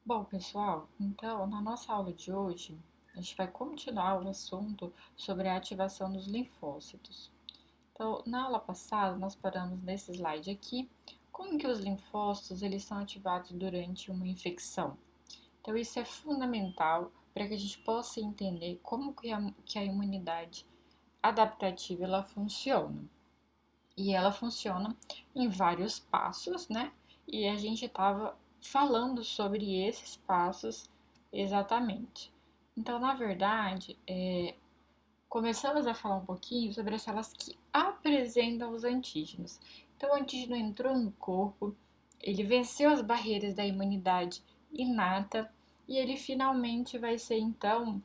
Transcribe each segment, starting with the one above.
Bom, pessoal, então na nossa aula de hoje, a gente vai continuar o assunto sobre a ativação dos linfócitos. Então, na aula passada, nós paramos nesse slide aqui, como que os linfócitos eles são ativados durante uma infecção. Então, isso é fundamental para que a gente possa entender como que a imunidade adaptativa ela funciona. E ela funciona em vários passos, né? E a gente estava falando sobre esses passos exatamente. Então, na verdade, começamos a falar um pouquinho sobre as células que apresentam os antígenos. Então, o antígeno entrou no corpo, ele venceu as barreiras da imunidade inata e ele finalmente vai ser, então,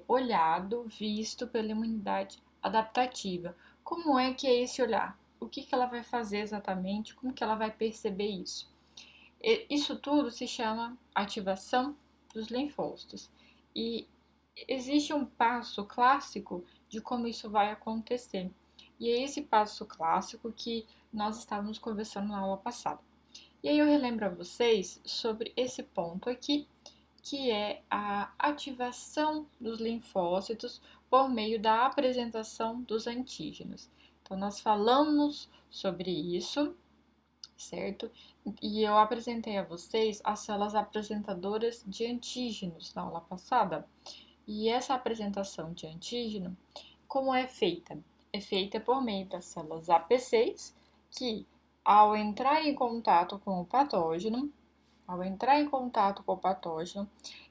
olhado, visto pela imunidade adaptativa. Como é que é esse olhar? O que ela vai fazer exatamente? Como que ela vai perceber isso? Isso tudo se chama ativação dos linfócitos. E existe um passo clássico de como isso vai acontecer. E é esse passo clássico que nós estávamos conversando na aula passada. E aí eu relembro a vocês sobre esse ponto aqui, que é a ativação dos linfócitos por meio da apresentação dos antígenos. Então, nós falamos sobre isso, certo? E eu apresentei a vocês as células apresentadoras de antígenos na aula passada. E essa apresentação de antígeno, como é feita? É feita por meio das células AP6, que ao entrar em contato com o patógeno,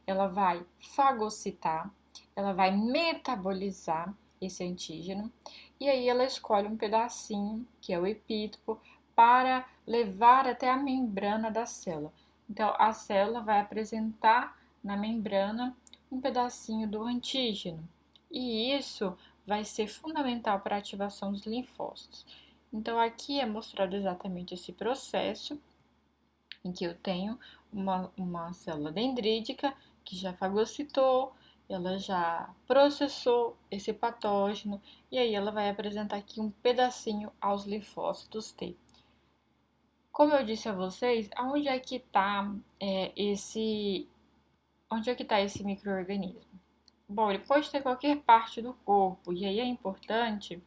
ela vai fagocitar, ela vai metabolizar esse antígeno e aí ela escolhe um pedacinho, que é o epítopo, para levar até a membrana da célula. Então, a célula vai apresentar na membrana um pedacinho do antígeno e isso vai ser fundamental para a ativação dos linfócitos. Então, aqui é mostrado exatamente esse processo em que eu tenho uma célula dendrítica que já fagocitou, ela já processou esse patógeno e aí ela vai apresentar aqui um pedacinho aos linfócitos T. Como eu disse a vocês, aonde é que está onde é que está esse microorganismo? Bom, ele pode ter qualquer parte do corpo e aí é importante,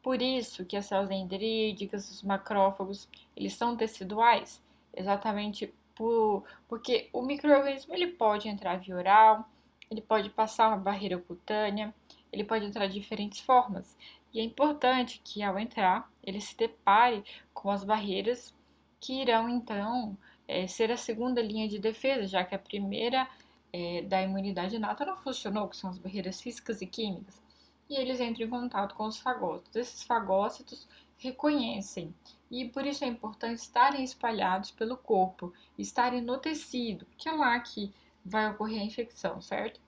por isso que as células dendríticas, os macrófagos, eles são teciduais, exatamente porque o microorganismo ele pode entrar via oral, ele pode passar uma barreira cutânea, ele pode entrar de diferentes formas. E é importante que ao entrar, ele se depare com as barreiras que irão então ser a segunda linha de defesa, já que a primeira da imunidade inata não funcionou, que são as barreiras físicas e químicas e eles entram em contato com os fagócitos. Esses fagócitos reconhecem e por isso é importante estarem espalhados pelo corpo, estarem no tecido, que é lá que vai ocorrer a infecção, certo?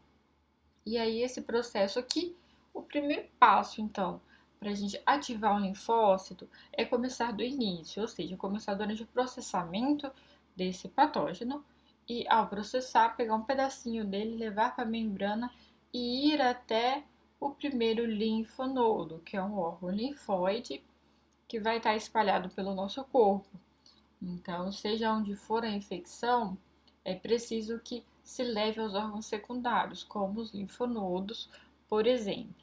E aí esse processo aqui, o primeiro passo então para a gente ativar o linfócito é começar do início, ou seja, começar durante o processamento desse patógeno e ao processar, pegar um pedacinho dele, levar para a membrana e ir até o primeiro linfonodo, que é um órgão linfóide que vai estar espalhado pelo nosso corpo. Então, seja onde for a infecção, é preciso que se leve aos órgãos secundários, como os linfonodos, por exemplo.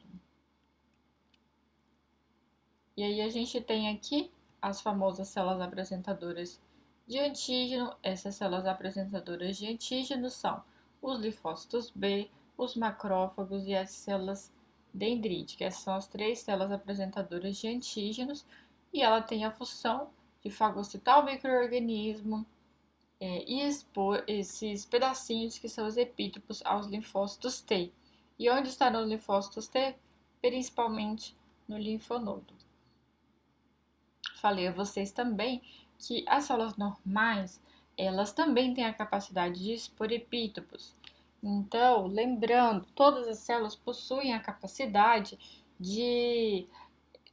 E aí a gente tem aqui as famosas células apresentadoras de antígeno. Essas células apresentadoras de antígeno são os linfócitos B, os macrófagos e as células dendríticas. Essas são as três células apresentadoras de antígenos e ela tem a função de fagocitar o microorganismo e expor esses pedacinhos que são os epítopos aos linfócitos T. E onde estarão os linfócitos T? Principalmente no linfonodo. Falei a vocês também que as células normais, elas também têm a capacidade de expor epítopos. Então, lembrando, todas as células possuem a capacidade de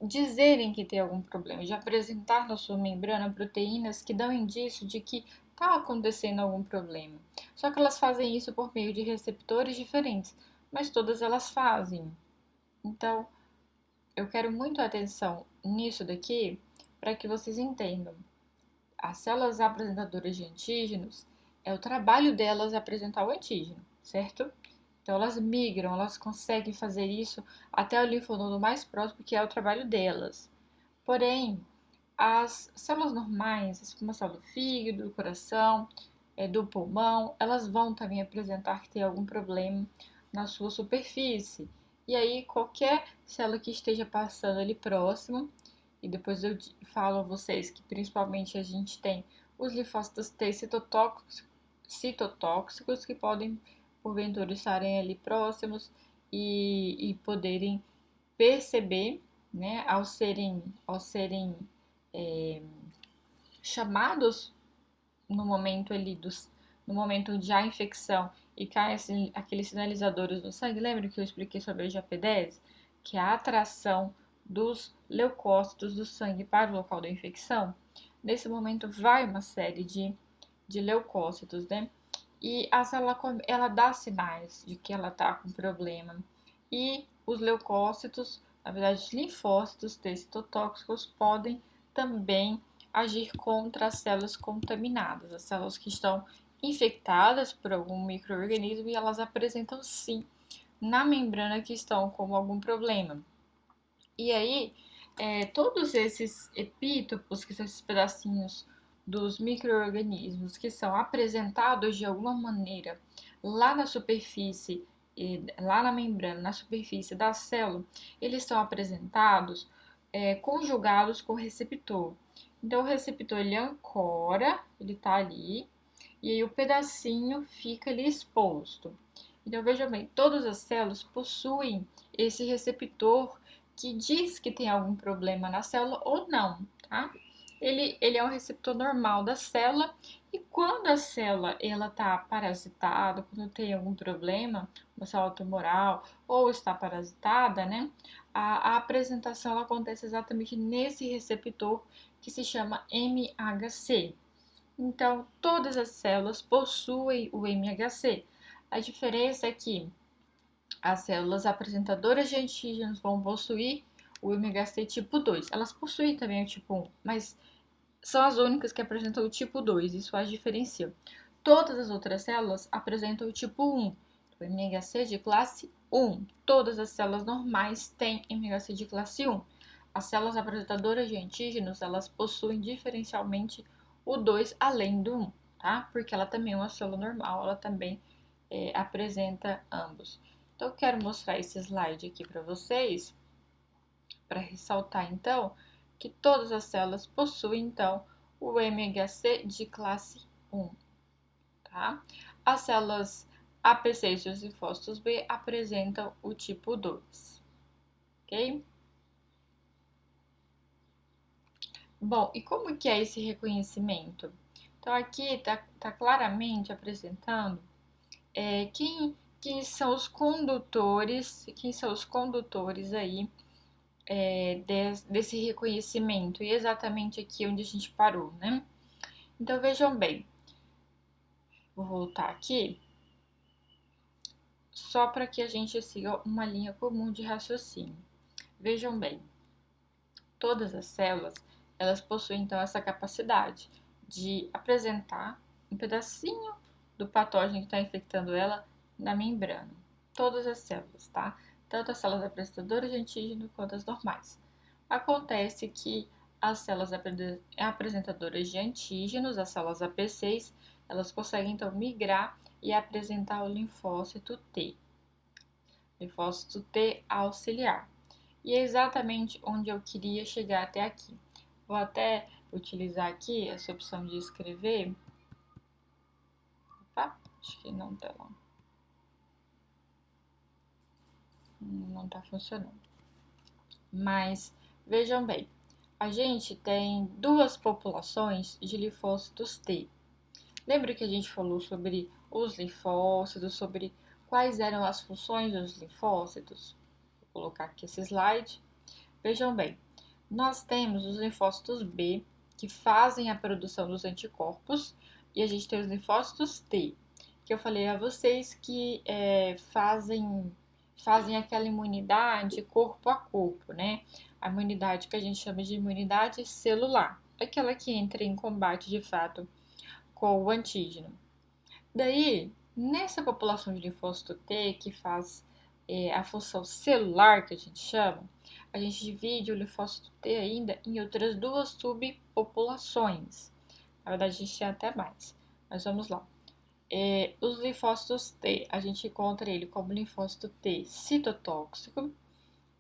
dizerem que tem algum problema, de apresentar na sua membrana proteínas que dão indício de que está acontecendo algum problema. Só que elas fazem isso por meio de receptores diferentes, mas todas elas fazem. Então, eu quero muito atenção nisso daqui para que vocês entendam. As células apresentadoras de antígenos, é o trabalho delas apresentar o antígeno, certo? Então elas migram, elas conseguem fazer isso até o linfonodo mais próximo, que é o trabalho delas. Porém, as células normais, como a célula do fígado, do coração, do pulmão, elas vão também apresentar que tem algum problema na sua superfície. E aí, qualquer célula que esteja passando ali próximo, e depois eu falo a vocês que principalmente a gente tem os linfócitos T citotóxicos que podem, porventura, estarem ali próximos e poderem perceber, né, ao serem é, chamados no momento ali no momento onde há infecção e cai assim, aqueles sinalizadores no sangue. Lembra que eu expliquei sobre a GP10? Que é a atração dos leucócitos do sangue para o local da infecção. Nesse momento vai uma série de leucócitos, né? E a célula ela dá sinais de que ela está com problema. E os leucócitos, na verdade, os linfócitos T citotóxicos podem também agir contra as células contaminadas, as células que estão infectadas por algum micro-organismo e elas apresentam sim na membrana que estão com algum problema. E aí, todos esses epítopos, que são esses pedacinhos dos micro-organismos que são apresentados de alguma maneira lá na superfície, lá na membrana, na superfície da célula, eles são apresentados conjugados com o receptor. Então, o receptor ele ancora, ele está ali, e aí o pedacinho fica ali exposto. Então, veja bem, todas as células possuem esse receptor que diz que tem algum problema na célula ou não, tá? Ele é um receptor normal da célula e quando a célula ela está parasitada, quando tem algum problema, uma célula tumoral ou está parasitada, né? A apresentação ela acontece exatamente nesse receptor que se chama MHC. Então, todas as células possuem o MHC. A diferença é que as células apresentadoras de antígenos vão possuir o MHC tipo 2. Elas possuem também o tipo 1, mas são as únicas que apresentam o tipo 2, isso as diferencia. Todas as outras células apresentam o tipo 1, o MHC de classe 1. Todas as células normais têm MHC de classe 1. As células apresentadoras de antígenos, elas possuem diferencialmente o 2 além do 1, tá? Porque ela também é uma célula normal, ela também apresenta ambos. Então, eu quero mostrar esse slide aqui para vocês, para ressaltar, então, que todas as células possuem, então, o MHC de classe 1, tá? As células AP6 e os linfócitos B apresentam o tipo 2, ok? Bom, e como que é esse reconhecimento? Então, aqui está claramente apresentando quem são os condutores aí desse reconhecimento, e exatamente aqui onde a gente parou, né? Então, vejam bem, vou voltar aqui, só para que a gente siga uma linha comum de raciocínio. Vejam bem, todas as células, elas possuem, então, essa capacidade de apresentar um pedacinho do patógeno que está infectando ela na membrana. Todas as células, tá? Tanto as células apresentadoras de antígeno quanto as normais. Acontece que as células apresentadoras de antígenos, as células AP6, elas conseguem então migrar e apresentar o linfócito T. Linfócito T auxiliar. E é exatamente onde eu queria chegar até aqui. Vou até utilizar aqui essa opção de escrever. Opa, acho que não tá lá. Não tá funcionando. Mas vejam bem, a gente tem duas populações de linfócitos T. Lembra que a gente falou sobre os linfócitos, sobre quais eram as funções dos linfócitos? Vou colocar aqui esse slide. Vejam bem, nós temos os linfócitos B, que fazem a produção dos anticorpos, e a gente tem os linfócitos T, que eu falei a vocês que fazem aquela imunidade corpo a corpo, né? A imunidade que a gente chama de imunidade celular, aquela que entra em combate de fato com o antígeno. Daí, nessa população de linfócito T, que faz a função celular, que a gente chama, a gente divide o linfócito T ainda em outras duas subpopulações. Na verdade, a gente tem até mais, mas vamos lá. Os linfócitos T, a gente encontra ele como linfócito T citotóxico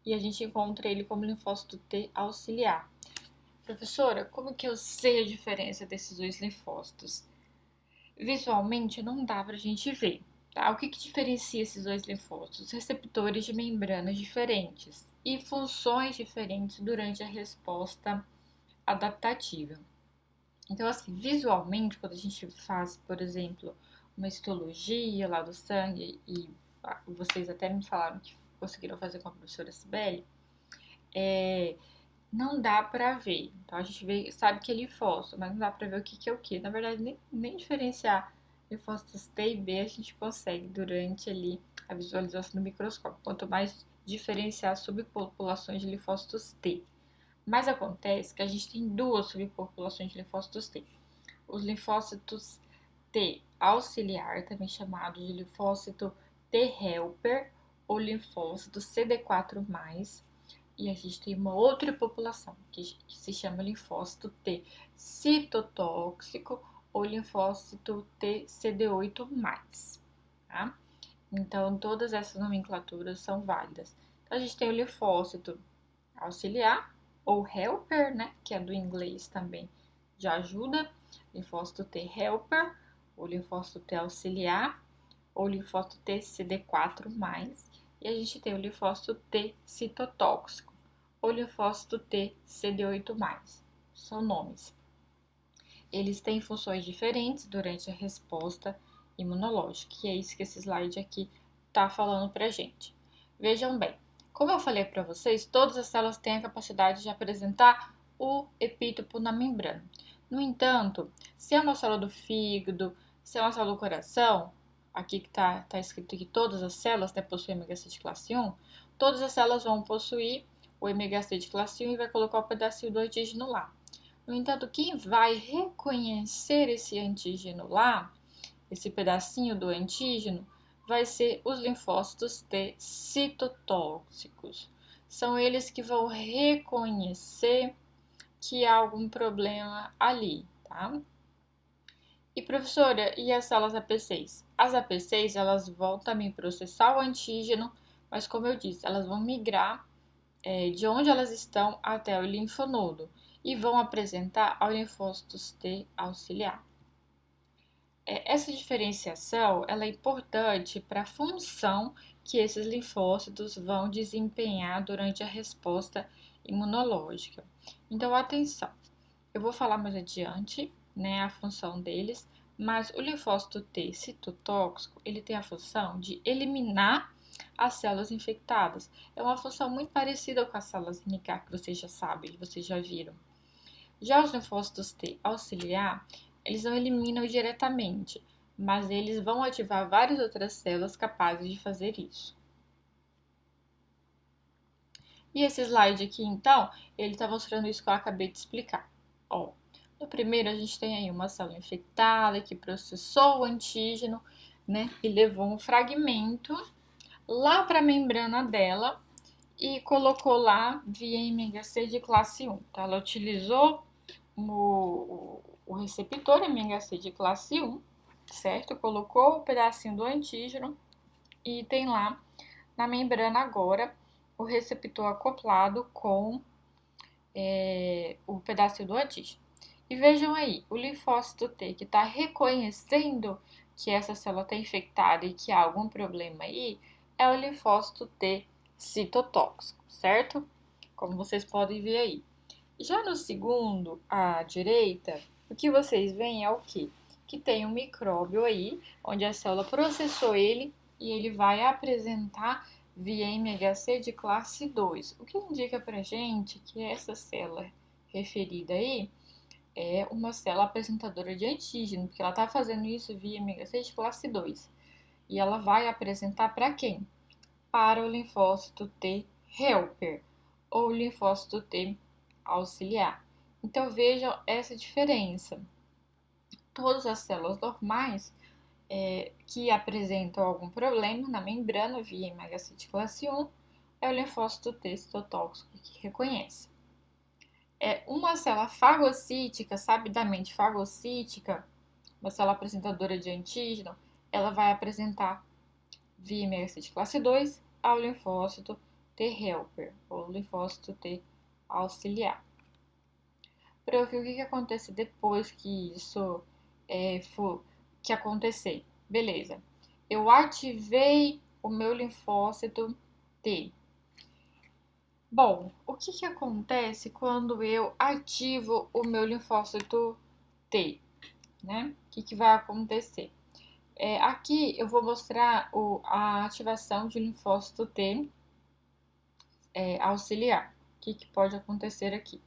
e a gente encontra ele como linfócito T auxiliar. Professora, como que eu sei a diferença desses dois linfócitos? Visualmente não dá pra gente ver, tá? O que diferencia esses dois linfócitos? Receptores de membranas diferentes e funções diferentes durante a resposta adaptativa. Então, assim, visualmente, quando a gente faz, por exemplo, uma histologia lá do sangue, e vocês até me falaram que conseguiram fazer com a professora Cibele, não dá pra ver. Então, a gente vê, sabe que é linfócito, mas não dá pra ver o que é o que. Na verdade, nem diferenciar linfócitos T e B a gente consegue durante ali a visualização no microscópio. Quanto mais diferenciar subpopulações de linfócitos T. Mas acontece que a gente tem duas subpopulações de linfócitos T. Os linfócitos T auxiliar, também chamado de linfócito T helper ou linfócito CD4+, e a gente tem uma outra população que se chama linfócito T citotóxico ou linfócito T CD8+, tá? Então, todas essas nomenclaturas são válidas. Então, a gente tem o linfócito auxiliar, ou helper, né, que é do inglês também, já ajuda, linfócito T helper, ou linfócito T auxiliar, ou linfócito T CD4+, e a gente tem o linfócito T citotóxico, ou linfócito T CD8+, são nomes. Eles têm funções diferentes durante a resposta imunológica, e é isso que esse slide aqui está falando pra gente. Vejam bem, como eu falei para vocês, todas as células têm a capacidade de apresentar o epítopo na membrana. No entanto, se é uma célula do fígado, se é uma célula do coração, aqui que está escrito que todas as células possuem MHC de classe 1, todas as células vão possuir o MHC de classe 1 e vai colocar o pedacinho do antígeno lá. No entanto, quem vai reconhecer esse antígeno lá, esse pedacinho do antígeno, vai ser os linfócitos T citotóxicos. São eles que vão reconhecer que há algum problema ali, tá? E professora, e as células AP6? As AP6, elas vão também processar o antígeno, mas como eu disse, elas vão migrar de onde elas estão até o linfonodo e vão apresentar ao linfócitos T auxiliar. Essa diferenciação ela é importante para a função que esses linfócitos vão desempenhar durante a resposta imunológica. Então, atenção, eu vou falar mais adiante, né, a função deles, mas o linfócito T citotóxico, ele tem a função de eliminar as células infectadas. É uma função muito parecida com as células NK, que vocês já sabem, vocês já viram. Já os linfócitos T auxiliar, eles não eliminam diretamente, mas eles vão ativar várias outras células capazes de fazer isso. E esse slide aqui, então, ele está mostrando isso que eu acabei de explicar. Ó, no primeiro, a gente tem aí uma célula infectada que processou o antígeno, né, e levou um fragmento lá para a membrana dela e colocou lá via MHC de classe 1. Tá? Ela utilizou o receptor MHC de classe 1, certo? Colocou o pedacinho do antígeno e tem lá na membrana agora o receptor acoplado com o pedacinho do antígeno. E vejam aí, o linfócito T que está reconhecendo que essa célula está infectada e que há algum problema aí, é o linfócito T citotóxico, certo? Como vocês podem ver aí. Já no segundo, à direita, o que vocês veem é o quê? Que tem um micróbio aí, onde a célula processou ele e ele vai apresentar via MHC de classe 2. O que indica pra gente que essa célula referida aí é uma célula apresentadora de antígeno, porque ela está fazendo isso via MHC de classe 2. E ela vai apresentar para quem? Para o linfócito T helper ou linfócito T auxiliar. Então vejam essa diferença. Todas as células normais, que apresentam algum problema na membrana via hemagacite classe 1, é o linfócito T citotóxico que reconhece. Uma célula fagocítica, sabidamente fagocítica, uma célula apresentadora de antígeno, ela vai apresentar via hemagacite classe 2 ao linfócito T helper, ou linfócito T auxiliar. Para eu ver o que acontece depois que isso for que acontecer. Beleza. Eu ativei o meu linfócito T. Bom, o que acontece quando eu ativo o meu linfócito T, né? O que vai acontecer? Aqui eu vou mostrar a ativação de linfócito T auxiliar. O que pode acontecer aqui?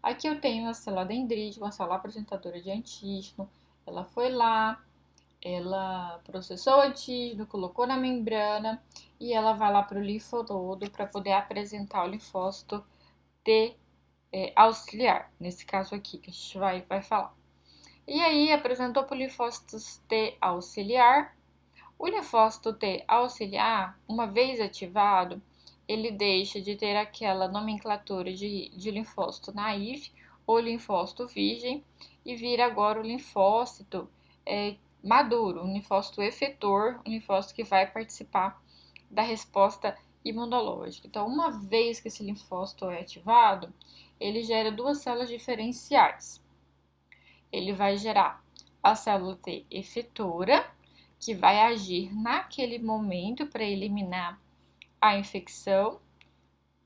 Aqui eu tenho a célula dendrítica, uma célula apresentadora de antígeno. Ela foi lá, ela processou o antígeno, colocou na membrana e ela vai lá para o linfonodo para poder apresentar o linfócito T auxiliar, nesse caso aqui que a gente vai falar. E aí apresentou para o linfócito T auxiliar. O linfócito T auxiliar, uma vez ativado, ele deixa de ter aquela nomenclatura de linfócito naive ou linfócito virgem e vira agora o linfócito maduro, um linfócito efetor, um linfócito que vai participar da resposta imunológica. Então, uma vez que esse linfócito é ativado, ele gera duas células diferenciais. Ele vai gerar a célula T efetora, que vai agir naquele momento para eliminar a infecção,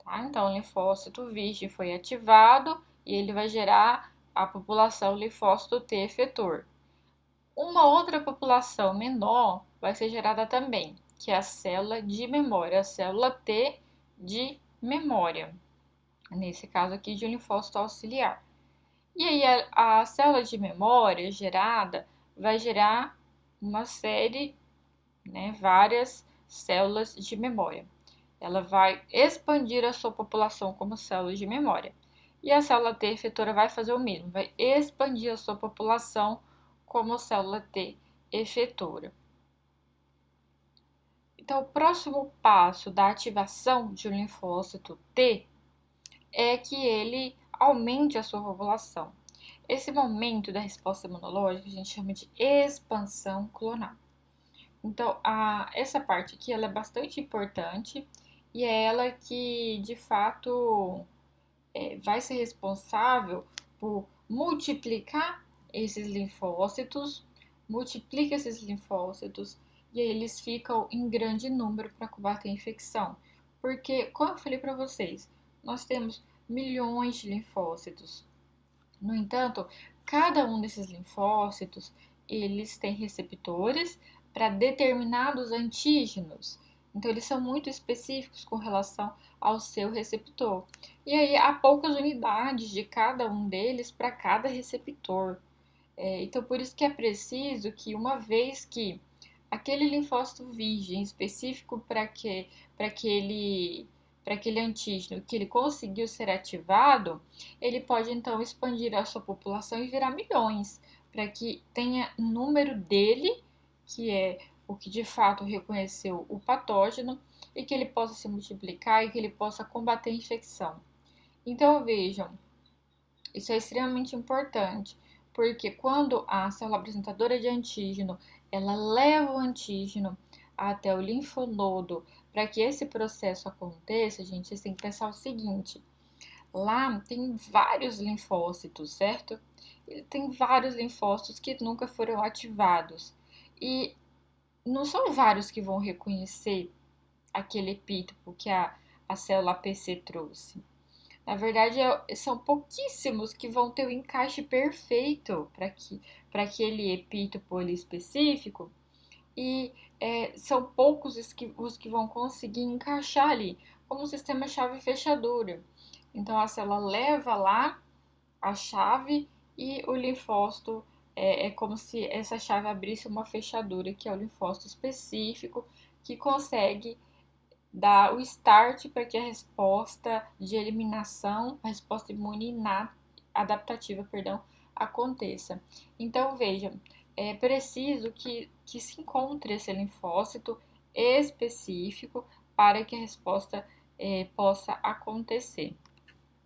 tá? Então, o linfócito virgem foi ativado e ele vai gerar a população linfócito T efetor. Uma outra população menor vai ser gerada também, que é a célula de memória, a célula T de memória, nesse caso aqui de um linfócito auxiliar. E aí a célula de memória gerada vai gerar uma série, várias células de memória. Ela vai expandir a sua população como células de memória. E a célula T efetora vai fazer o mesmo, vai expandir a sua população como célula T efetora. Então, o próximo passo da ativação de um linfócito T é que ele aumente a sua população. Esse momento da resposta imunológica a gente chama de expansão clonal. Então, essa parte aqui ela é bastante importante e é ela que, de fato, vai ser responsável por multiplicar esses linfócitos, multiplica esses linfócitos e aí eles ficam em grande número para combater a infecção. Porque, como eu falei para vocês, nós temos milhões de linfócitos. No entanto, cada um desses linfócitos, eles têm receptores para determinados antígenos. Então, eles são muito específicos com relação ao seu receptor. E aí, há poucas unidades de cada um deles para cada receptor. Então, por isso que é preciso que, uma vez que aquele linfócito virgem específico para aquele antígeno que ele conseguiu ser ativado, ele pode então expandir a sua população e virar milhões, para que tenha número dele, que é o que de fato reconheceu o patógeno, e que ele possa se multiplicar e que ele possa combater a infecção. Então vejam, isso é extremamente importante, porque quando a célula apresentadora de antígeno, ela leva o antígeno até o linfonodo, para que esse processo aconteça, gente, vocês têm que pensar o seguinte: lá tem vários linfócitos, certo? Tem vários linfócitos que nunca foram ativados. E não são vários que vão reconhecer aquele epítopo que a célula PC trouxe. Na verdade, são pouquíssimos que vão ter o encaixe perfeito para aquele epítopo ali específico e são poucos os que vão conseguir encaixar ali, como um sistema chave-fechadura. Então, a célula leva lá a chave e o linfócito é como se essa chave abrisse uma fechadura, que é o linfócito específico, que consegue dar o start para que a resposta de eliminação, a resposta imune adaptativa, aconteça. Então, vejam, é preciso que se encontre esse linfócito específico para que a resposta possa acontecer.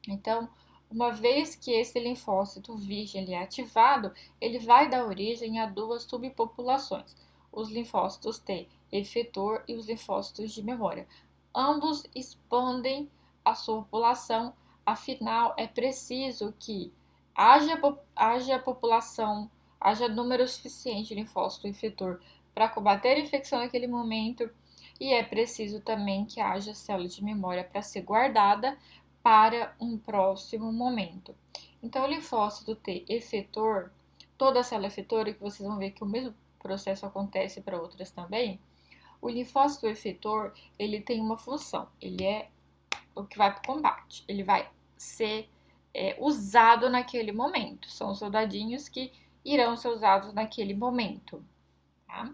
Então, uma vez que esse linfócito virgem ele é ativado, ele vai dar origem a duas subpopulações, os linfócitos T efetor e os linfócitos de memória. Ambos expandem a sua população, afinal, é preciso que haja população, haja número suficiente de linfócito efetor para combater a infecção naquele momento, e é preciso também que haja célula de memória para ser guardada para um próximo momento. Então, o linfócito T efetor, toda a célula efetora, que vocês vão ver que o mesmo processo acontece para outras também, o linfócito efetor, ele tem uma função, ele é o que vai para o combate, ele vai ser usado naquele momento, são os soldadinhos que irão ser usados naquele momento, tá?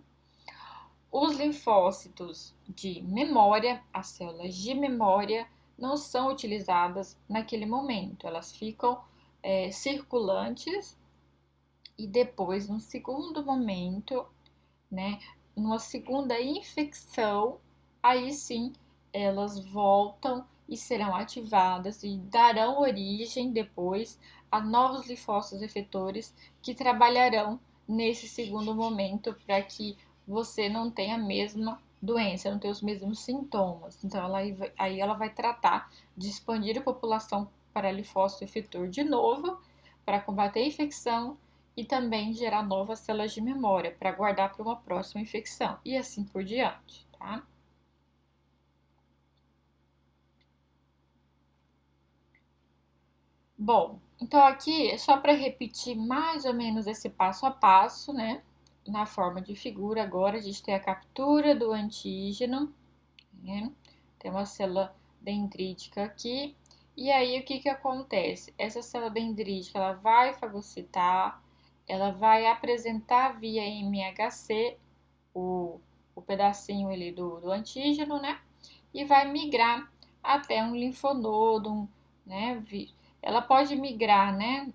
Os linfócitos de memória, as células de memória, não são utilizadas naquele momento, elas ficam circulantes e depois, num segundo momento, né, numa segunda infecção, aí sim elas voltam e serão ativadas e darão origem depois a novos linfócitos efetores que trabalharão nesse segundo momento para que você não tenha a mesma doença, não tenha os mesmos sintomas. Então, aí ela vai tratar de expandir a população para linfócito efetor de novo, para combater a infecção e também gerar novas células de memória para guardar para uma próxima infecção e assim por diante, tá? Bom, então aqui é só para repetir mais ou menos esse passo a passo, né? Na forma de figura, agora a gente tem a captura do antígeno, né? Tem uma célula dendrítica aqui. E aí, o que que acontece? Essa célula dendrítica, ela vai fagocitar, ela vai apresentar via MHC o pedacinho ali do antígeno, né? E vai migrar até um linfonodo, né? Ela pode migrar, né?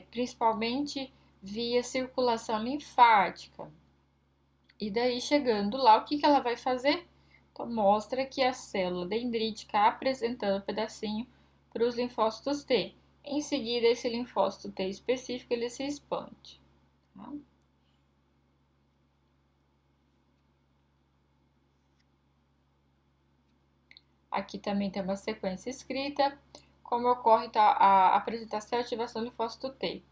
Principalmente via circulação linfática. E daí, chegando lá, o que que ela vai fazer? Então, mostra que a célula dendrítica apresentando um pedacinho para os linfócitos T. Em seguida, esse linfócito T específico, ele se expande. Tá? Aqui também tem uma sequência escrita, como ocorre a apresentação e ativação do linfócito T.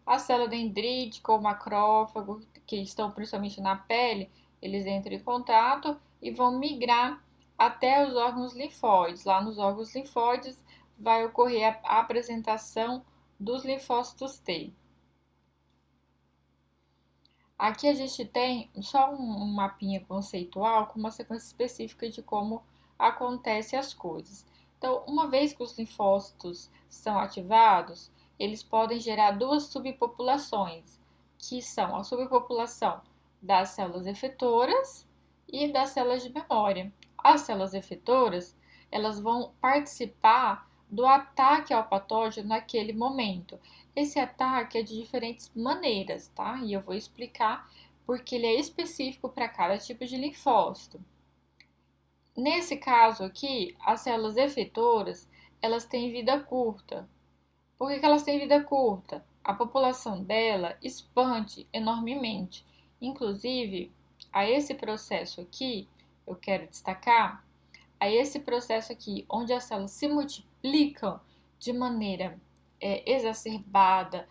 A célula dendrítica ou macrófago, que estão principalmente na pele, eles entram em contato e vão migrar até os órgãos linfóides. Lá nos órgãos linfóides vai ocorrer a apresentação dos linfócitos T. Aqui a gente tem só um mapinha conceitual com uma sequência específica de como acontecem as coisas. Então, uma vez que os linfócitos são ativados, eles podem gerar duas subpopulações, que são a subpopulação das células efetoras e das células de memória. As células efetoras, elas vão participar do ataque ao patógeno naquele momento. Esse ataque é de diferentes maneiras, tá? E eu vou explicar porque ele é específico para cada tipo de linfócito. Nesse caso aqui, as células efetoras, elas têm vida curta. Por que elas têm vida curta? A população dela expande enormemente. Inclusive, a esse processo aqui, eu quero destacar, a esse processo aqui, onde as células se multiplicam de maneira exacerbada,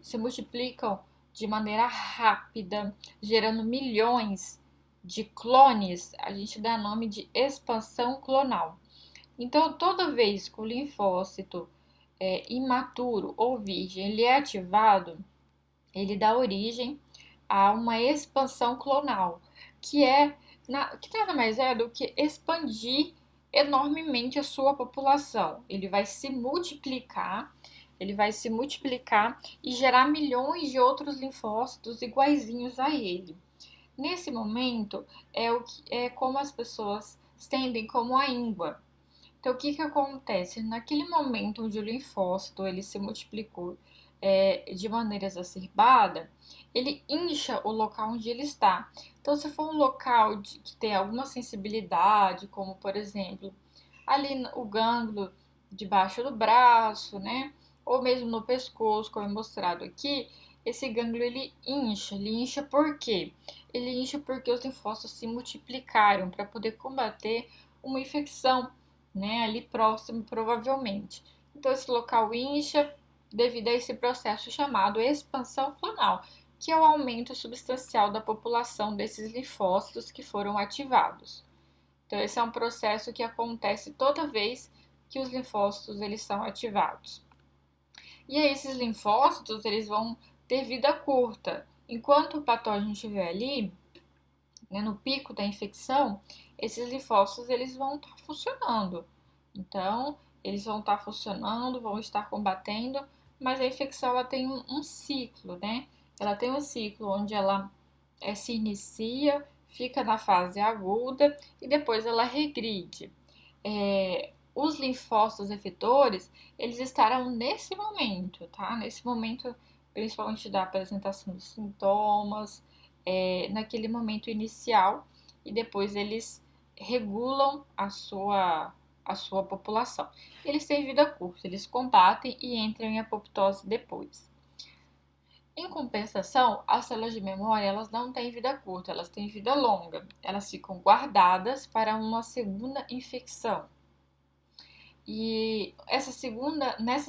se multiplicam de maneira rápida, gerando milhões de clones, a gente dá nome de expansão clonal. Então, toda vez que o linfócito imaturo ou virgem ele é ativado, ele dá origem a uma expansão clonal, que nada mais é do que expandir enormemente a sua população. Ele vai se multiplicar e gerar milhões de outros linfócitos iguaizinhos a ele. Nesse momento, é como as pessoas tendem como a íngua. Então, o que que acontece? Naquele momento onde o linfócito ele se multiplicou de maneira exacerbada, ele incha o local onde ele está. Então, se for um local que tem alguma sensibilidade, como por exemplo, ali o gânglio debaixo do braço, né? Ou mesmo no pescoço, como é mostrado aqui, esse gânglio ele incha. Ele incha por quê? Ele incha porque os linfócitos se multiplicaram para poder combater uma infecção, né? Ali próximo, provavelmente. Então, esse local incha devido a esse processo chamado expansão clonal, que é o aumento substancial da população desses linfócitos que foram ativados. Então, esse é um processo que acontece toda vez que os linfócitos eles são ativados. E aí, esses linfócitos eles vão ter vida curta. Enquanto o patógeno estiver ali, né, no pico da infecção, esses linfócitos eles vão estar funcionando. Então, eles vão estar funcionando, vão estar combatendo, mas a infecção ela tem um ciclo, né? Ela tem um ciclo onde ela se inicia, fica na fase aguda e depois ela regride. Os linfócitos efetores, eles estarão nesse momento, tá? Nesse momento, principalmente da apresentação dos sintomas, naquele momento inicial, e depois eles regulam a sua população. Eles têm vida curta, eles combatem e entram em apoptose depois. Em compensação, as células de memória elas não têm vida curta, elas têm vida longa. Elas ficam guardadas para uma segunda infecção. E nessa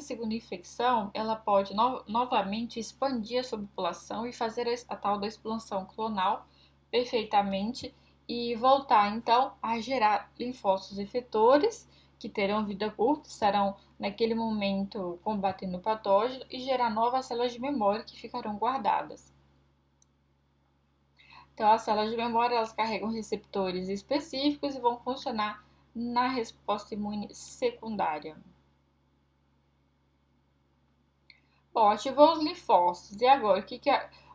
segunda infecção, ela pode novamente expandir a sua população e fazer a tal da expansão clonal perfeitamente e voltar então a gerar linfócitos efetores que terão vida curta, estarão naquele momento combatendo o patógeno e gerar novas células de memória que ficarão guardadas. Então, as células de memória elas carregam receptores específicos e vão funcionar na resposta imune secundária. Bom, ativou os linfócitos. E agora,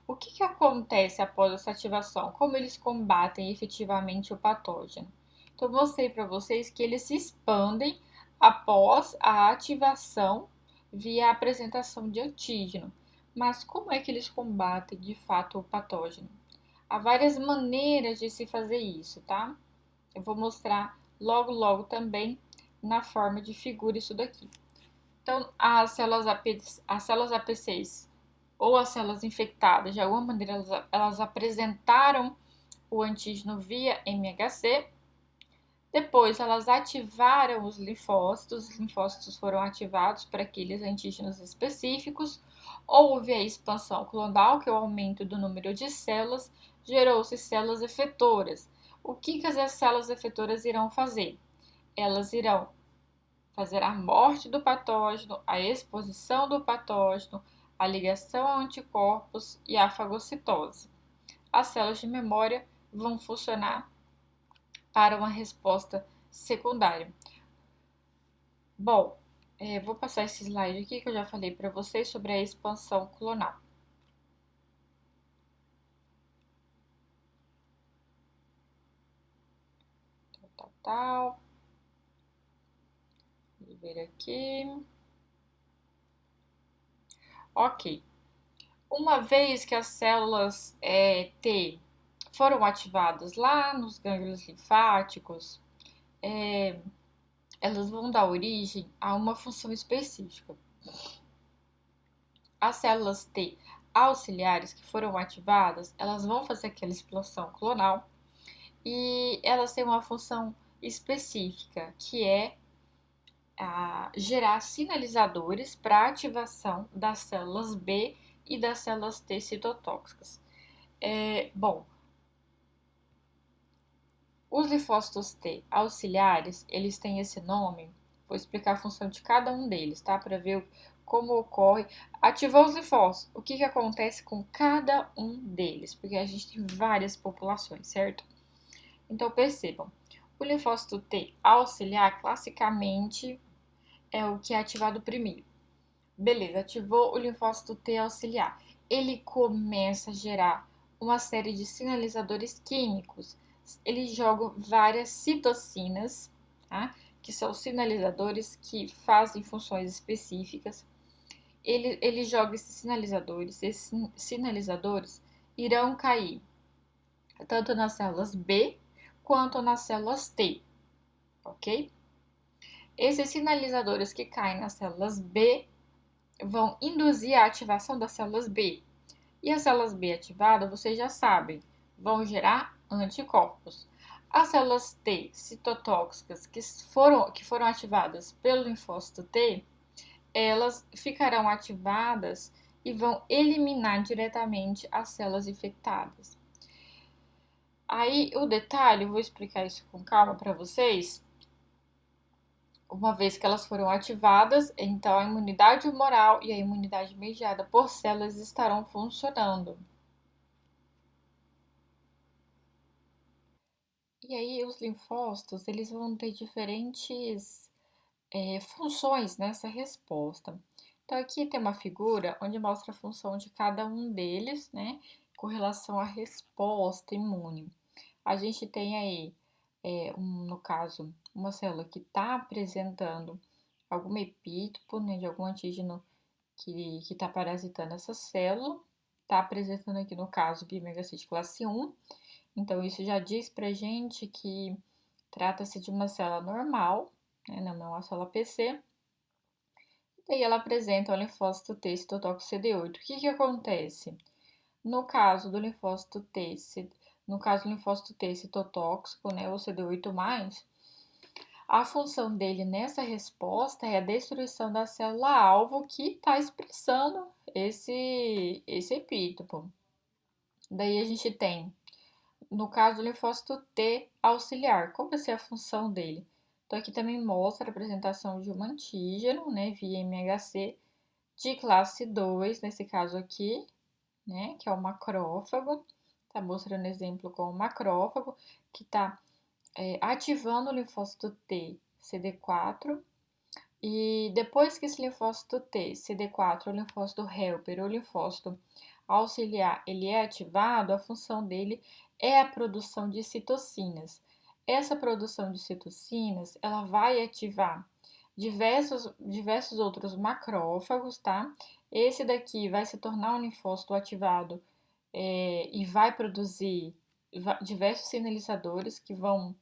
o que acontece após essa ativação? Como eles combatem efetivamente o patógeno? Então, eu mostrei para vocês que eles se expandem após a ativação via a apresentação de antígeno. Mas como é que eles combatem de fato o patógeno? Há várias maneiras de se fazer isso, tá? Eu vou mostrar logo também na forma de figura isso daqui. Então, as células APCs ou as células infectadas, de alguma maneira, elas apresentaram o antígeno via MHC. Depois, elas ativaram os linfócitos foram ativados para aqueles antígenos específicos. Houve a expansão clonal, que é o aumento do número de células, gerou-se células efetoras. O que as células efetoras irão fazer? Elas irão fazer a morte do patógeno, a exposição do patógeno, a ligação a anticorpos e a fagocitose. As células de memória vão funcionar para uma resposta secundária. Bom, vou passar esse slide aqui que eu já falei para vocês sobre a expansão clonal. Tal. Vou ver aqui. Ok. Uma vez que as células T foram ativadas lá nos gânglios linfáticos, elas vão dar origem a uma função específica. As células T auxiliares que foram ativadas, elas vão fazer aquela expansão clonal e elas têm uma função específica, que é gerar sinalizadores para ativação das células B e das células T citotóxicas. Bom, os linfócitos T auxiliares, eles têm esse nome, vou explicar a função de cada um deles, tá? Para ver como ocorre. Ativou os linfócitos, o que acontece com cada um deles? Porque a gente tem várias populações, certo? Então, percebam, o linfócito T auxiliar, classicamente, é o que é ativado primeiro. Beleza, ativou o linfócito T auxiliar. Ele começa a gerar uma série de sinalizadores químicos. Ele joga várias citocinas, tá? Que são sinalizadores que fazem funções específicas. ele joga esses sinalizadores irão cair tanto nas células B quanto nas células T, ok? Esses sinalizadores que caem nas células B vão induzir a ativação das células B. E as células B ativadas, vocês já sabem, vão gerar anticorpos. As células T citotóxicas que foram ativadas pelo linfócito T, elas ficarão ativadas e vão eliminar diretamente as células infectadas. Aí o detalhe, eu vou explicar isso com calma para vocês. Uma vez que elas foram ativadas, então a imunidade humoral e a imunidade mediada por células estarão funcionando. E aí os linfócitos, eles vão ter diferentes funções nessa resposta. Então aqui tem uma figura onde mostra a função de cada um deles, né, com relação à resposta imune. A gente tem aí, no caso, uma célula que está apresentando algum epítopo, né, de algum antígeno que está parasitando essa célula, está apresentando aqui no caso bimegacite classe 1, então isso já diz pra gente que trata-se de uma célula normal, né, não é uma célula PC, e aí ela apresenta o linfócito T citotóxico CD8. O que que acontece? No caso do linfócito T, no caso do linfócito T citotóxico, né, o CD8+, a função dele nessa resposta é a destruição da célula-alvo que está expressando esse epítopo. Daí a gente tem, no caso do linfócito T auxiliar, qual vai ser a função dele? Então aqui também mostra a apresentação de um antígeno, né, via MHC, de classe 2, nesse caso aqui, né, que é o macrófago. Tá mostrando exemplo com o macrófago, que está ativando o linfócito T CD4, e depois que esse linfócito T CD4, o linfócito helper ou linfócito auxiliar, ele é ativado, a função dele é a produção de citocinas. Essa produção de citocinas, ela vai ativar diversos outros macrófagos, tá? Esse daqui vai se tornar um linfócito ativado e vai produzir diversos sinalizadores que vão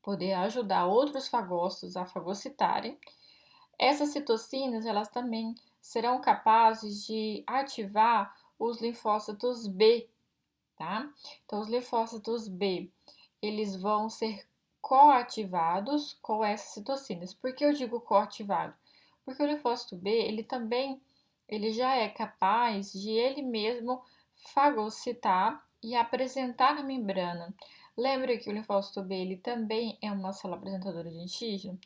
poder ajudar outros fagócitos a fagocitarem. Essas citocinas, elas também serão capazes de ativar os linfócitos B, tá? Então, os linfócitos B, eles vão ser coativados com essas citocinas. Por que eu digo coativado? Porque o linfócito B, ele já é capaz de ele mesmo fagocitar e apresentar na membrana. Lembra que o linfócito B, ele também é uma célula apresentadora de antígeno?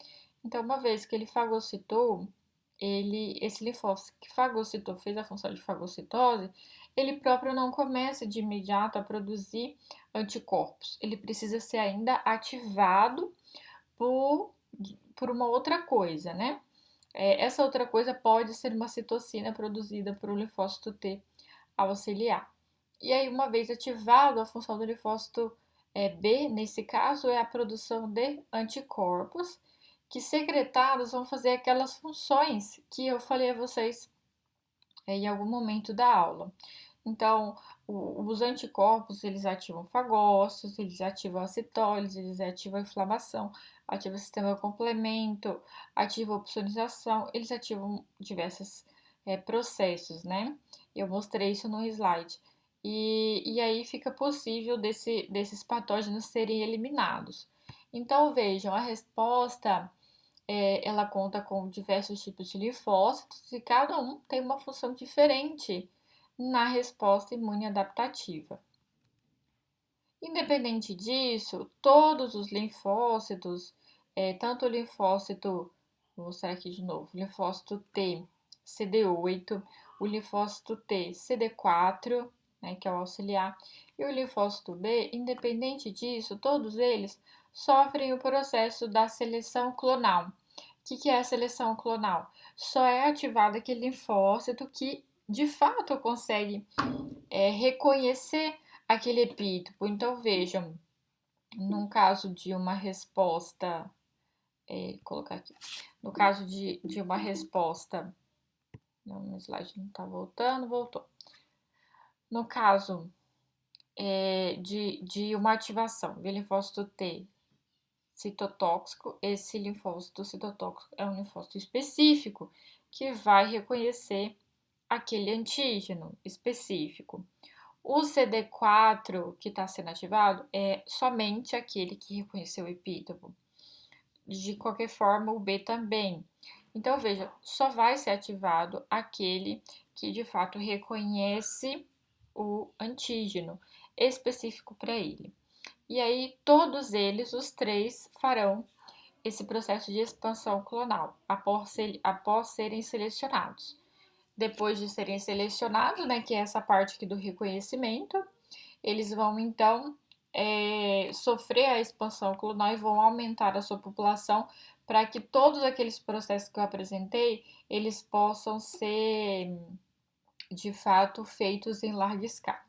Então, uma vez que ele fagocitou, esse linfócito que fagocitou, fez a função de fagocitose, ele próprio não começa de imediato a produzir anticorpos. Ele precisa ser ainda ativado por, por uma outra coisa, né? Essa outra coisa pode ser uma citocina produzida por um linfócito T auxiliar. E aí, uma vez ativado, a função do linfócito B, nesse caso, é a produção de anticorpos, que secretados vão fazer aquelas funções que eu falei a vocês em algum momento da aula. Então, os anticorpos, eles ativam fagócitos, eles ativam a citólise, eles ativam a inflamação, ativam o sistema complemento, ativam a opsonização, eles ativam diversos processos, né? Eu mostrei isso no slide. E aí fica possível desses patógenos serem eliminados. Então, vejam, a resposta ela conta com diversos tipos de linfócitos e cada um tem uma função diferente na resposta imune adaptativa. Independente disso, todos os linfócitos, tanto o linfócito, vou mostrar aqui de novo, linfócito T CD8, o linfócito T CD4, né, que é o auxiliar, e o linfócito B, independente disso, todos eles sofrem o processo da seleção clonal. O que é a seleção clonal? Só é ativado aquele linfócito que de fato consegue reconhecer aquele epítopo. Então, vejam, num caso de uma resposta, colocar aqui, no caso de uma resposta Não, o slide não tá voltando, voltou. No caso de uma ativação de linfócito T citotóxico, esse linfócito citotóxico é um linfócito específico que vai reconhecer aquele antígeno específico. O CD4 que está sendo ativado é somente aquele que reconheceu o epítopo. De qualquer forma, o B também. Então, veja, só vai ser ativado aquele que de fato reconhece o antígeno específico para ele. E aí, todos eles, os três, farão esse processo de expansão clonal após serem selecionados. Depois de serem selecionados, né, que é essa parte aqui do reconhecimento, eles vão então sofrer a expansão clonal e vão aumentar a sua população para que todos aqueles processos que eu apresentei, eles possam ser, de fato, feitos em larga escala.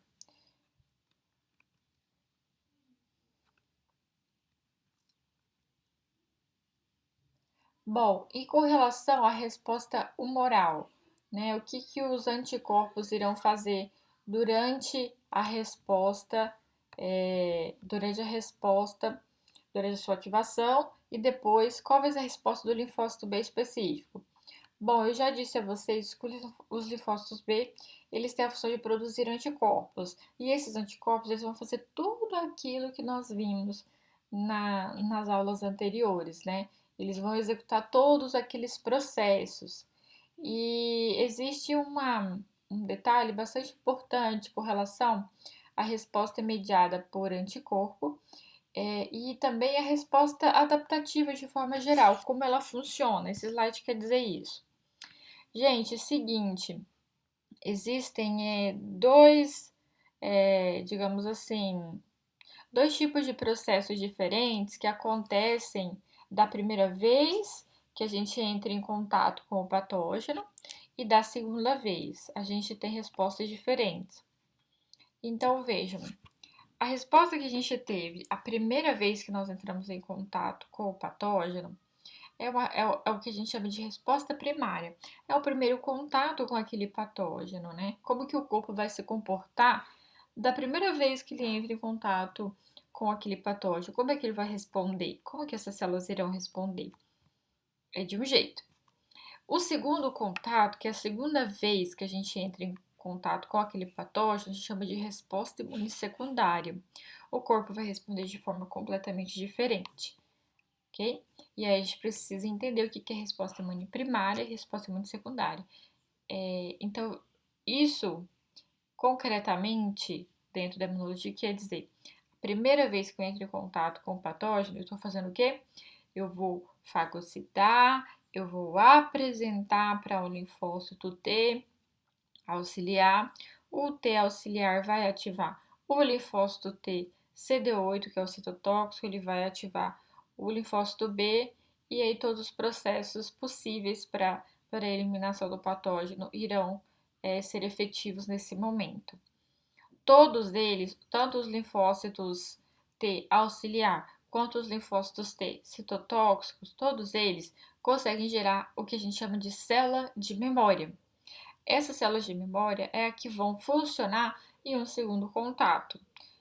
Bom, e com relação à resposta humoral, né? O que os anticorpos irão fazer durante a resposta, durante a sua ativação e depois, qual vai ser a resposta do linfócito B específico? Bom, eu já disse a vocês que os linfócitos B, eles têm a função de produzir anticorpos. E esses anticorpos, eles vão fazer tudo aquilo que nós vimos nas aulas anteriores, né? Eles vão executar todos aqueles processos. E existe um detalhe bastante importante com relação à resposta mediada por anticorpo e também a resposta adaptativa de forma geral, como ela funciona. Esse slide quer dizer isso. Gente, é o seguinte, existem digamos assim, dois tipos de processos diferentes que acontecem da primeira vez que a gente entra em contato com o patógeno e da segunda vez. A gente tem respostas diferentes. Então, vejam, a resposta que a gente teve a primeira vez que nós entramos em contato com o patógeno é o que a gente chama de resposta primária. É o primeiro contato com aquele patógeno, né? Como que o corpo vai se comportar da primeira vez que ele entra em contato com aquele patógeno? Como é que ele vai responder? Como que essas células irão responder? É de um jeito. O segundo contato, que é a segunda vez que a gente entra em contato com aquele patógeno, a gente chama de resposta imune secundária. O corpo vai responder de forma completamente diferente, ok? E aí a gente precisa entender o que é resposta imune primária e resposta imune secundária. Então, isso concretamente dentro da imunologia quer dizer, a primeira vez que eu entro em contato com o patógeno, eu estou fazendo o quê? Eu vou fagocitar, eu vou apresentar para o linfócito T auxiliar. O T auxiliar vai ativar o linfócito T CD8, que é o citotóxico, ele vai ativar o linfócito B, e aí todos os processos possíveis para a eliminação do patógeno irão ser efetivos nesse momento. Todos eles, tanto os linfócitos T auxiliar quanto os linfócitos T citotóxicos, todos eles conseguem gerar o que a gente chama de célula de memória. Essas células de memória é a que vão funcionar em um segundo contato.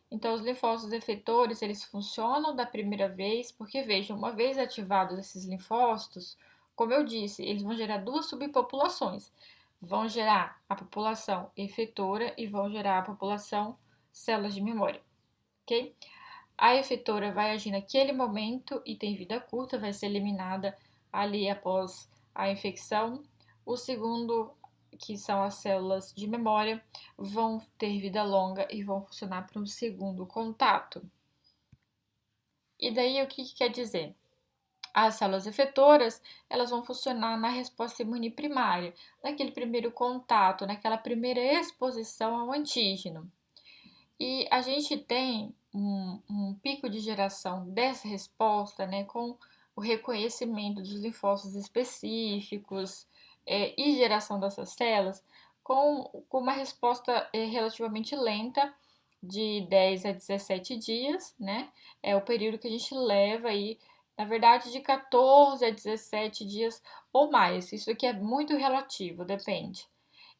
Então, os linfócitos efetores, eles funcionam da primeira vez, porque vejam, uma vez ativados esses linfócitos, como eu disse, eles vão gerar duas subpopulações. Vão gerar a população efetora e vão gerar a população células de memória, ok? A efetora vai agir naquele momento e tem vida curta, vai ser eliminada ali após a infecção. O segundo, que são as células de memória, vão ter vida longa e vão funcionar para um segundo contato. E daí o que quer dizer? As células efetoras, elas vão funcionar na resposta imune primária, naquele primeiro contato, naquela primeira exposição ao antígeno. E a gente tem um pico de geração dessa resposta, né, com o reconhecimento dos linfócitos específicos e geração dessas células, com uma resposta relativamente lenta, de 10 a 17 dias, né? É o período que a gente leva aí Na verdade, de 14 a 17 dias ou mais. Isso aqui é muito relativo, depende.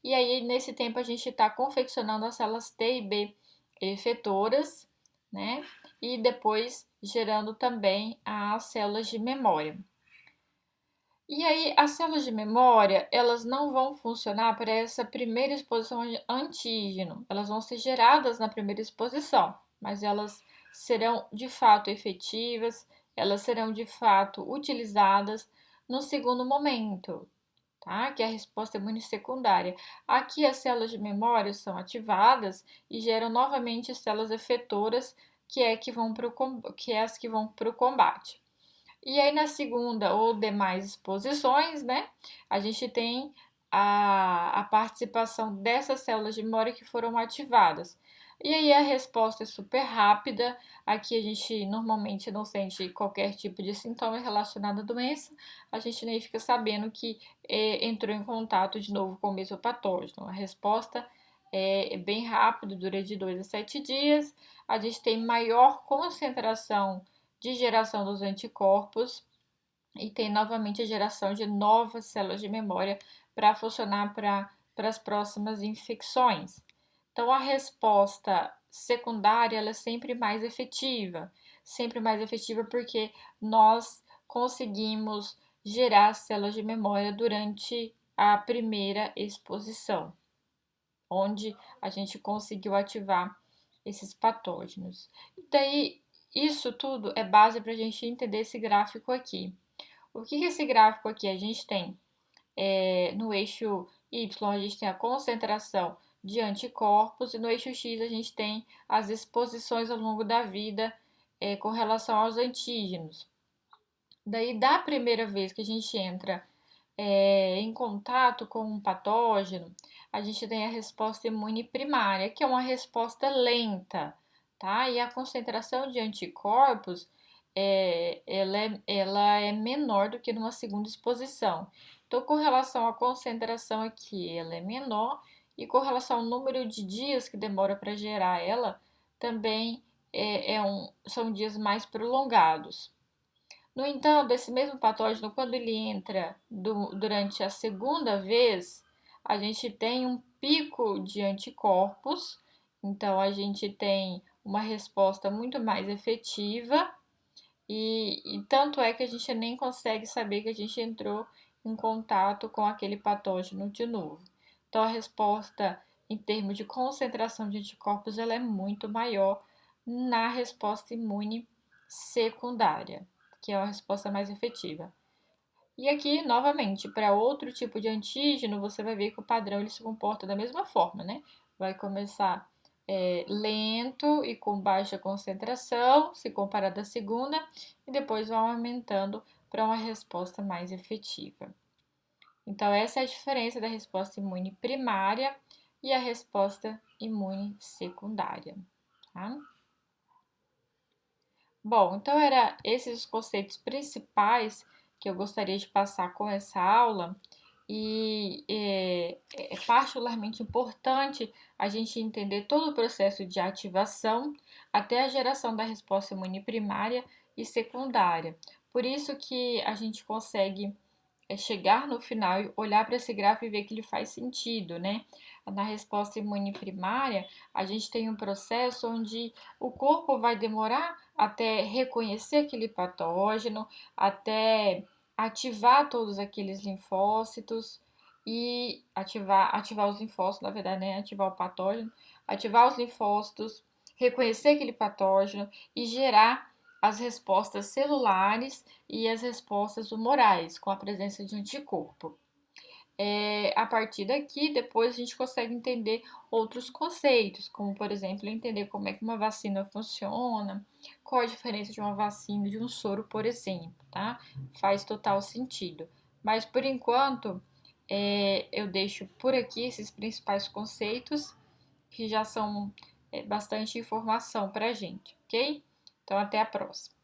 E aí, nesse tempo, a gente está confeccionando as células T e B efetoras, né? E depois gerando também as células de memória. E aí, as células de memória, elas não vão funcionar para essa primeira exposição de antígeno. Elas vão ser geradas na primeira exposição, mas elas serão de fato efetivas, elas serão de fato utilizadas no segundo momento, tá? Que é a resposta imune secundária. Aqui as células de memória são ativadas e geram novamente células efetoras, que é as que vão para o combate. E aí, na segunda ou demais exposições, né, a gente tem a participação dessas células de memória que foram ativadas. E aí a resposta é super rápida. Aqui a gente normalmente não sente qualquer tipo de sintoma relacionado à doença. A gente nem fica sabendo que entrou em contato de novo com o mesmo patógeno. A resposta é bem rápida, dura de 2 a 7 dias. A gente tem maior concentração de geração dos anticorpos e tem novamente a geração de novas células de memória para funcionar para as próximas infecções. Então, a resposta secundária ela é sempre mais efetiva porque nós conseguimos gerar células de memória durante a primeira exposição, onde a gente conseguiu ativar esses patógenos. E daí, isso tudo é base para a gente entender esse gráfico aqui. O que é esse gráfico aqui? A gente tem no eixo Y, a gente tem a concentração de anticorpos, e no eixo X a gente tem as exposições ao longo da vida com relação aos antígenos. Daí, da primeira vez que a gente entra em contato com um patógeno, a gente tem a resposta imune primária, que é uma resposta lenta, tá? E a concentração de anticorpos, ela é menor do que numa segunda exposição. Então, com relação à concentração aqui, ela é menor, e com relação ao número de dias que demora para gerar ela, também são dias mais prolongados. No entanto, esse mesmo patógeno, quando ele entra durante a segunda vez, a gente tem um pico de anticorpos, então a gente tem uma resposta muito mais efetiva, e tanto é que a gente nem consegue saber que a gente entrou em contato com aquele patógeno de novo. Então, a resposta em termos de concentração de anticorpos ela é muito maior na resposta imune secundária, que é uma resposta mais efetiva. E aqui, novamente, para outro tipo de antígeno, você vai ver que o padrão ele se comporta da mesma forma, né? Vai começar lento e com baixa concentração, se comparado à segunda, e depois vai aumentando para uma resposta mais efetiva. Então, essa é a diferença da resposta imune primária e a resposta imune secundária, tá? Bom, então era esses os conceitos principais que eu gostaria de passar com essa aula e é particularmente importante a gente entender todo o processo de ativação até a geração da resposta imune primária e secundária. Por isso que a gente consegue chegar no final e olhar para esse gráfico e ver que ele faz sentido, né? Na resposta imune primária, a gente tem um processo onde o corpo vai demorar até reconhecer aquele patógeno, até ativar todos aqueles linfócitos e ativar os linfócitos, na verdade, né? Ativar o patógeno, ativar os linfócitos, reconhecer aquele patógeno e gerar as respostas celulares e as respostas humorais, com a presença de anticorpo. A partir daqui, depois a gente consegue entender outros conceitos, como, por exemplo, entender como é que uma vacina funciona, qual a diferença de uma vacina e de um soro, por exemplo, tá? Faz total sentido. Mas, por enquanto, eu deixo por aqui esses principais conceitos, que já são bastante informação para a gente, ok? Então, até a próxima.